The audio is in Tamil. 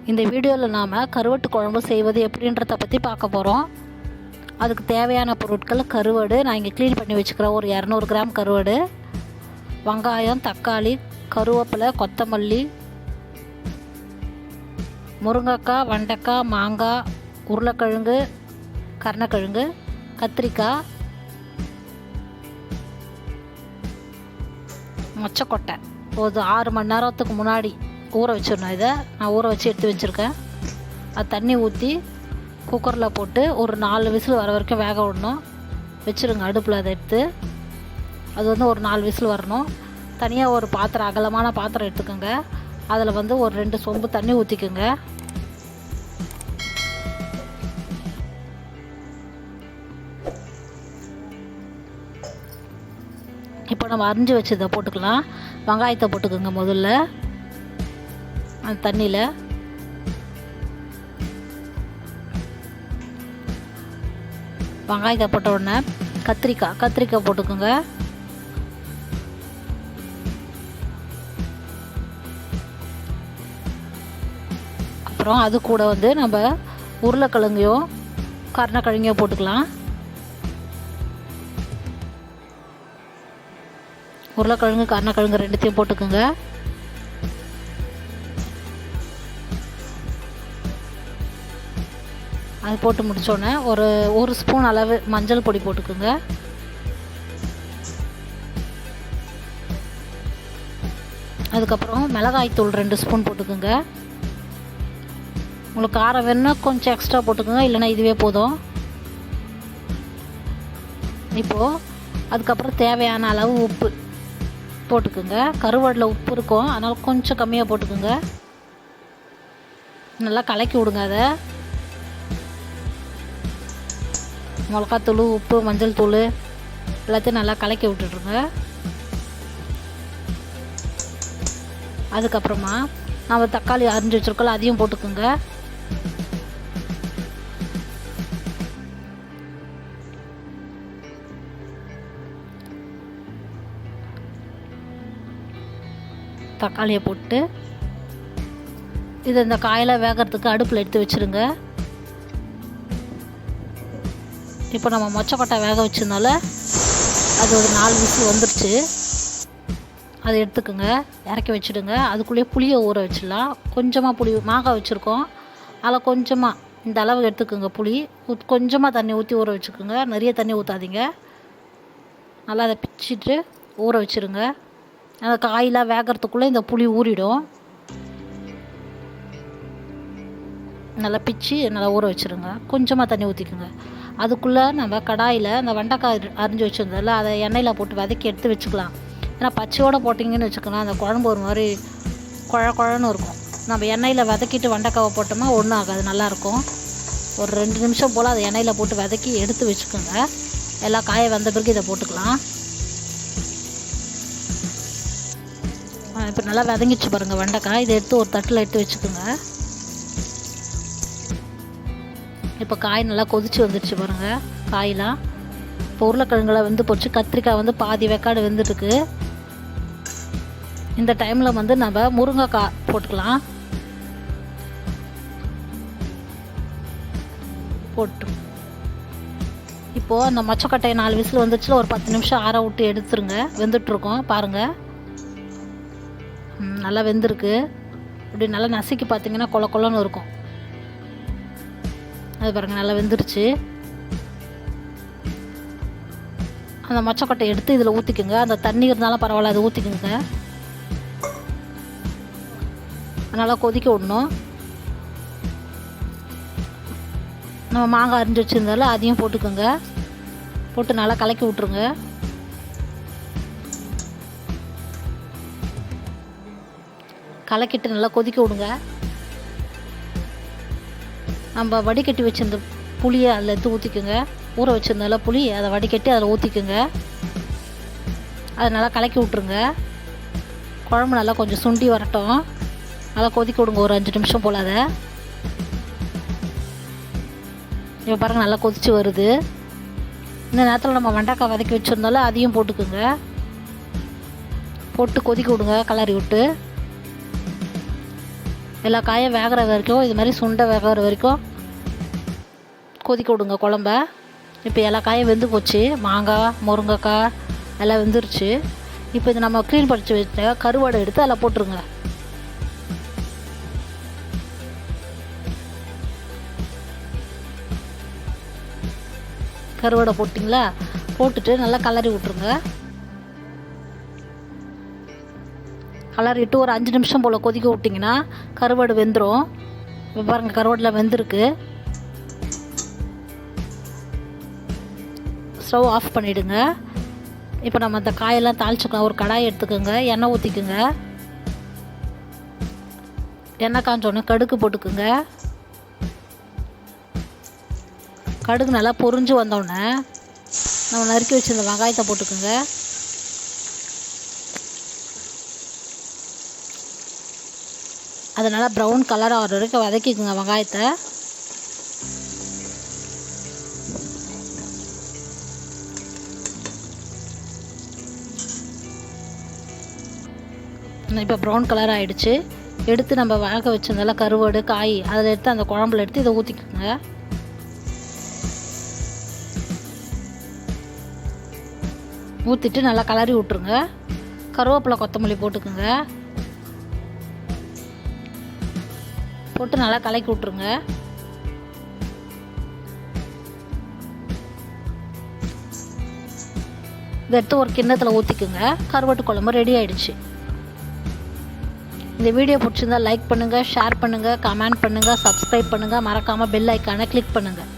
இந்த வீடியோவில் நாம் கருவாட்டு குழம்பு செய்வது எப்படின்றத பற்றி பார்க்க போகிறோம். அதுக்கு தேவையான பொருட்கள் கருவாடு, நான் இங்கே க்ளீன் பண்ணி வச்சுக்கிறேன். ஒரு 200 கிராம் கருவாடு, வெங்காயம், தக்காளி, கருவேப்பிலை, கொத்தமல்லி, முருங்கைக்காய், வெண்டைக்காய், மாங்காய், உருளைக்கிழங்கு, கருணக்கிழங்கு, கத்திரிக்காய், மொச்சக்கொட்டை. ஒரு 6 மணி நேரத்துக்கு முன்னாடி ஊற வச்சிடணும். இதை நான் ஊற வச்சு எடுத்து வச்சுருக்கேன். அது தண்ணி ஊற்றி குக்கரில் போட்டு ஒரு 4 விசில் வர வரைக்கும் வேக விடணும். வச்சுருங்க அடுப்பில். அதை எடுத்து அது ஒரு 4 விசில் வரணும். தனியாக ஒரு பாத்திரம், அகலமான பாத்திரம் எடுத்துக்கோங்க. அதில் ஒரு 2 சொம்பு தண்ணி ஊற்றிக்குங்க. இப்போ நம்ம அரிஞ்சு வச்சதை போட்டுக்கலாம். வெங்காயத்தை போட்டுக்கோங்க முதல்ல அந்த தண்ணியில். வெங்காயத்தை போட்ட உடனே கத்திரிக்காய் போட்டுக்கோங்க. அப்புறம் அது கூட நம்ம உருளைக்கிழங்கையும் கருணக்கிழங்கையும் போட்டுக்கலாம். உருளைக்கிழங்கு, கருணக்கிழங்கு ரெண்டுத்தையும் போட்டுக்கோங்க. அது போட்டு முடித்தோடனே ஒரு ஸ்பூன் அளவு மஞ்சள் பொடி போட்டுக்கோங்க. அதுக்கப்புறம் மிளகாய்த்தூள் 2 ஸ்பூன் போட்டுக்கோங்க. உங்களுக்கு காரம் வேணுன்னா கொஞ்சம் எக்ஸ்ட்ரா போட்டுக்கோங்க, இல்லைன்னா இதுவே போதும். இப்போது அதுக்கப்புறம் தேவையான அளவு உப்பு போட்டுக்குங்க. கருவாடில் உப்பு இருக்கும், அதனால் கொஞ்சம் கம்மியாக போட்டுக்குங்க. நல்லா கலக்கி விடுங்க. அதை மிளகாத்தூள், உப்பு, மஞ்சள் தூள் எல்லாத்தையும் நல்லா கலக்கி விட்டுட்ருங்க. அதுக்கப்புறமா நம்ம தக்காளி அரிஞ்சு வச்சுருக்கோம், அதையும் போட்டுக்குங்க. தக்காளியை போட்டு இந்த காயெல்லாம் வேகிறதுக்கு அடுப்பில் எடுத்து வச்சுருங்க. இப்போ நம்ம மொச்சக்கொட்டை வேக வச்சதுனால அது ஒரு 4 விசில் வந்துருச்சு. அதை எடுத்துக்கோங்க, இறக்கி வச்சுடுங்க. அதுக்குள்ளேயே புளியை ஊற வச்சிடலாம். கொஞ்சமாக புளி, மாங்காய் வச்சுருக்கோம், அதில் கொஞ்சமாக இந்த அளவு எடுத்துக்கோங்க. புளி கொஞ்சமாக தண்ணி ஊற்றி ஊற வச்சுக்கோங்க. நிறைய தண்ணி ஊற்றாதீங்க. நல்லா அதை பிச்சிட்டு ஊற வச்சுருங்க. அந்த காயெலாம் வேகிறதுக்குள்ளே இந்த புளி ஊறிடும். நல்லா பிச்சு நல்லா ஊற வச்சுருங்க. கொஞ்சமாக தண்ணி ஊற்றிக்குங்க. அதுக்குள்ளே நம்ம கடாயில் அந்த வெண்டைக்காய் அரிஞ்சு வச்சுருந்ததில்ல, அதை எண்ணெயில் போட்டு வதக்கி எடுத்து வச்சுக்கலாம். ஏன்னா பச்சையோடு போட்டிங்கன்னு வச்சுக்கலாம், அந்த குழம்பு ஒரு மாதிரி குழன்னு இருக்கும். நம்ம எண்ணெயில் வதக்கிட்டு வெண்டைக்காவை போட்டோம்னா ஒன்றும் ஆகாது, நல்லாயிருக்கும். ஒரு 2 நிமிஷம் போல் அதை எண்ணெயில் போட்டு வதக்கி எடுத்து வச்சுக்கோங்க. எல்லா காயை வந்த பிறகு இதை போட்டுக்கலாம். இப்போ நல்லா வதங்கிச்சு பாருங்கள் வெண்டைக்காய். இதை எடுத்து ஒரு தட்டில் எடுத்து வச்சுக்கோங்க. இப்போ காய் நல்லா கொதிச்சு வந்துடுச்சு பாருங்கள் காயெலாம். இப்போ உருளைக்கிழங்குல போச்சு. கத்திரிக்காய் பாதி வெக்காடு வெந்துட்டுருக்கு. இந்த டைமில் நம்ம முருங்கைக்காய் போட்டுக்கலாம். போட்டு இப்போது அந்த மொச்சக்கொட்டையை 4 விசில் வந்துச்சுல, ஒரு 10 நிமிஷம் ஆற விட்டு எடுத்துருங்க. வெந்துட்டுருக்கோம் பாருங்கள், நல்லா வெந்திருக்கு. இப்படி நல்லா நசுக்கி பார்த்தீங்கன்னா கொலன்னு இருக்கும். அது பாருங்கள் நல்லா வெந்துருச்சு. அந்த மொச்சக்கொட்டையை எடுத்து இதில் ஊற்றிக்குங்க. அந்த தண்ணி இருந்தாலும் பரவாயில்ல, அதை ஊற்றிக்குங்க. நல்லா கொதிக்க விடணும். நம்ம மாங்காய் அரிஞ்சு வச்சுருந்தாலும் அதையும் போட்டுக்கோங்க. போட்டு நல்லா கலக்கி விட்ருங்க. கலக்கிட்டு நல்லா கொதிக்க விடுங்க. நம்ம வடிகட்டி வச்சிருந்த புளியை அதில் எடுத்து ஊற்றிக்குங்க. ஊற வச்சுருந்தால புளி, அதை வடிகட்டி அதில் ஊற்றிக்குங்க. அதை நல்லா கலக்கி விட்ருங்க. குழம்பு நல்லா கொஞ்சம் சுண்டி வரட்டும். நல்லா கொதிக்க விடுங்க ஒரு 5 நிமிஷம் போல். அதை இப்போ பாருங்கள் நல்லா கொதித்து வருது. இந்த நேரத்தில் நம்ம வெண்டைக்காய் வதக்கி வச்சுருந்தாலும் அதையும் போட்டுக்குங்க. போட்டு கொதிக்க விடுங்க, கலரி விட்டு. எல்லா காயும் வேகிற வரைக்கும் இது மாதிரி சுண்டை வேகிற வரைக்கும் கொதிக்க விடுங்க குழம்ப. இப்போ எல்லா காயும் வெந்து போச்சு. மாங்காய், முருங்கைக்காய் எல்லாம் வெந்துருச்சு. இப்போ இது நம்ம க்ளீன் பண்ணி வச்ச கருவாடை எடுத்து அதில் போட்டுருங்க. கருவாடை போட்டிங்களா? போட்டுட்டு நல்லா கலரி விட்ருங்க. கலரிட்டு ஒரு 5 நிமிஷம் போல் கொதிக்க விட்டிங்கன்னா கருவாடு வெந்துடும். இப்போ பாருங்கள் கருவாடில் வெந்திருக்கு. ஸ்டவ் ஆஃப் பண்ணிவிடுங்க. இப்போ நம்ம அந்த காயெல்லாம் தாளிச்சுக்கலாம். ஒரு கடாயை எடுத்துக்கோங்க, எண்ணெய் ஊற்றிக்குங்க. எண்ணெய் காஞ்சோடனே கடுகு போட்டுக்குங்க. கடுகு நல்லா பொரிஞ்சு வந்தோடனே நம்ம நறுக்கி வச்சுருந்த வெங்காயத்தை போட்டுக்குங்க. அது நல்லா ப்ரௌன் கலர் ஆகிற வரைக்கும் வதக்கிக்குங்க வெங்காயத்தை. இப்போ ப்ரௌன் கலர் ஆகிடுச்சு. எடுத்து நம்ம வேக வச்சிருந்தால கருவாடு காய் அதில் எடுத்து அந்த குழம்புல எடுத்து இதை ஊற்றிக்குங்க. ஊற்றிட்டு நல்லா கலரி விட்ருங்க. கருவேப்பிலை கொத்தமல்லி போட்டுக்குங்க. போட்டு நல்லா கலக்கி விட்ருங்க. இதை எடுத்து ஒரு கிண்ணத்தில் ஊற்றிக்குங்க. கருவாட்டு குழம்பு ரெடி ஆகிடுச்சு. இந்த வீடியோ பிடிச்சிருந்தால் லைக் பண்ணுங்கள், ஷேர் பண்ணுங்கள், கமெண்ட் பண்ணுங்கள், சப்ஸ்கிரைப் பண்ணுங்கள். மறக்காமல் பெல் ஐக்கானை கிளிக் பண்ணுங்கள்.